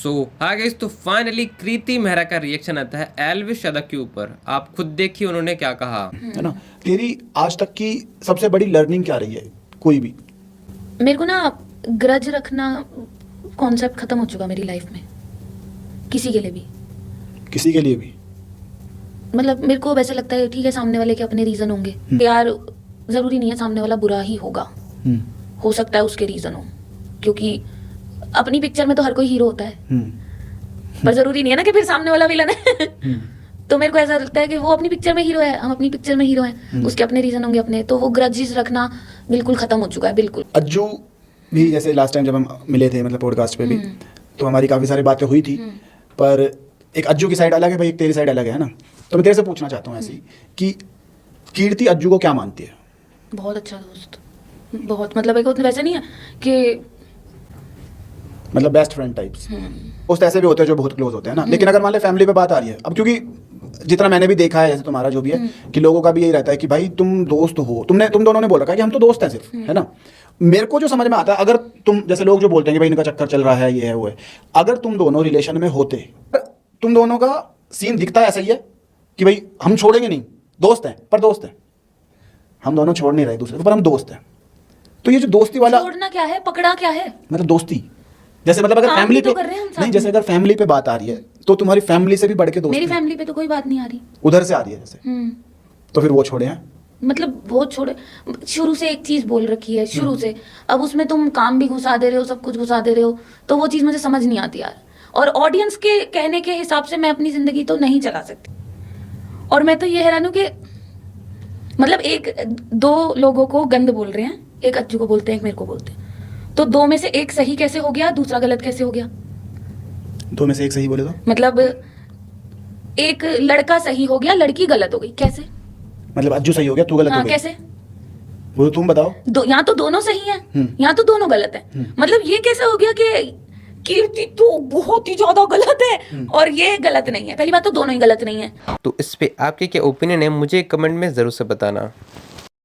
सो hi guys, तो finally कृति मेहरा का reaction आता है एल्विश यादव के ऊपर। आप खुद देखिए उन्होंने क्या कहा। है ना, तेरी आज तक की सबसे बड़ी लर्निंग क्या रही है? कोई भी। मेरे को ना ग्रज रखना कॉन्सेप्ट खत्म हो चुका मेरी लाइफ में, किसी के लिए भी। किसी के लिए भी। मतलब मेरे को वैसे लगता है ठीक है, सामने वाले के अपने रीजन होंगे यार, जरूरी नहीं है सामने वाला बुरा ही होगा, हो सकता है उसके रीजन हो, क्योंकि अपनी पिक्चर में तो हर कोई हीरो होता है, पर जरूरी नहीं है ना कि फिर सामने वाला विलन है। तो मेरे को ऐसा लगता है कि वो अपनी पिक्चर में हीरो है, हम अपनी पिक्चर में हीरो हैं, उसके अपने रीजन होंगे अपने, तो वो ग्रजेस रखना बिल्कुल खत्म हो चुका है, बिल्कुल। अज्जू भी जैसे लास्ट टाइम जब हम मिले थे, मतलब पॉडकास्ट पे भी, तो हमारी काफ़ी सारी बातें हुई थी, पर एक अज्जू की साइड अलग है भाई, एक तेरी साइड अलग है ना। तो मैं तेरे से पूछना चाहता हूँ ऐसी कि कीर्ति अज्जू को क्या मानती है? बहुत अच्छा दोस्त, बहुत, मतलब एक वैसे नहीं है कि मतलब बेस्ट फ्रेंड टाइप्स। दोस्त ऐसे भी होते हैं जो बहुत क्लोज होते हैं ना, लेकिन अगर मान ले फैमिली पे बात आ रही है, अब क्योंकि जितना मैंने भी देखा है, जैसे तुम्हारा जो भी है, कि लोगों का भी यही रहता है कि भाई तुम दोस्त हो, तुम दोनों ने बोल रखा है कि हम तो दोस्त हैं सिर्फ, है ना। मेरे को जो समझ में आता है, अगर तुम जैसे लोग जो बोलते हैं कि भाई इनका चक्कर चल रहा है, ये है वो है, अगर तुम दोनों रिलेशन में होते, तुम दोनों का सीन दिखता ऐसा ही है कि भाई हम छोड़ेंगे नहीं, दोस्त हैं पर दोस्त हैं, हम दोनों छोड़ नहीं रहे दूसरे को, पर हम दोस्त हैं। तो ये जो दोस्ती वाला, छोड़ना क्या है, पकड़ा क्या है, मतलब दोस्ती, जैसे मतलब अगर फैमिली तो पे कर रहे हैं हम साथ नहीं, जैसे अगर फैमिली पे बात आ रही है तो तुम्हारी फैमिली से भी बढ़ के दोस्ती मेरी फैमिली पे तो कोई बात नहीं आ रही, उधर से आ रही है जैसे, तो फिर वो छोड़े हैं। मतलब बहुत छोड़े, शुरू से एक चीज बोल रखी है शुरू से, अब उसमें तुम काम भी घुसा दे रहे हो, सब कुछ घुसा दे रहे हो, तो वो चीज मुझे समझ नहीं आती यार। और ऑडियंस के कहने के हिसाब से मैं अपनी जिंदगी तो नहीं चला सकती, और मैं तो ये हैरान हूँ कि मतलब एक दो लोगों को गंद बोल रहे हैं, एक अज्जू को बोलते हैं, एक मेरे को बोलते हैं, तो दो में से एक सही कैसे हो गया, दूसरा गलत कैसे हो गया? दो में से एक सही बोले तो मतलब एक लड़का सही हो गया, लड़की गलत हो गई, कैसे? मतलब अज्जू सही हो गया, तू गलत हो गई, कैसे? वो तुम बताओ। यहाँ तो दोनों सही हैं, यहाँ तो दोनों गलत हैं। मतलब ये कैसे हो गया कि कीर्ति तो बहुत ही ज्यादा गलत है और ये गलत नहीं है? पहली बात तो दोनों ही गलत नहीं है। तो इस पे आपके क्या ओपिनियन है, मुझे कमेंट में जरूर से बताना।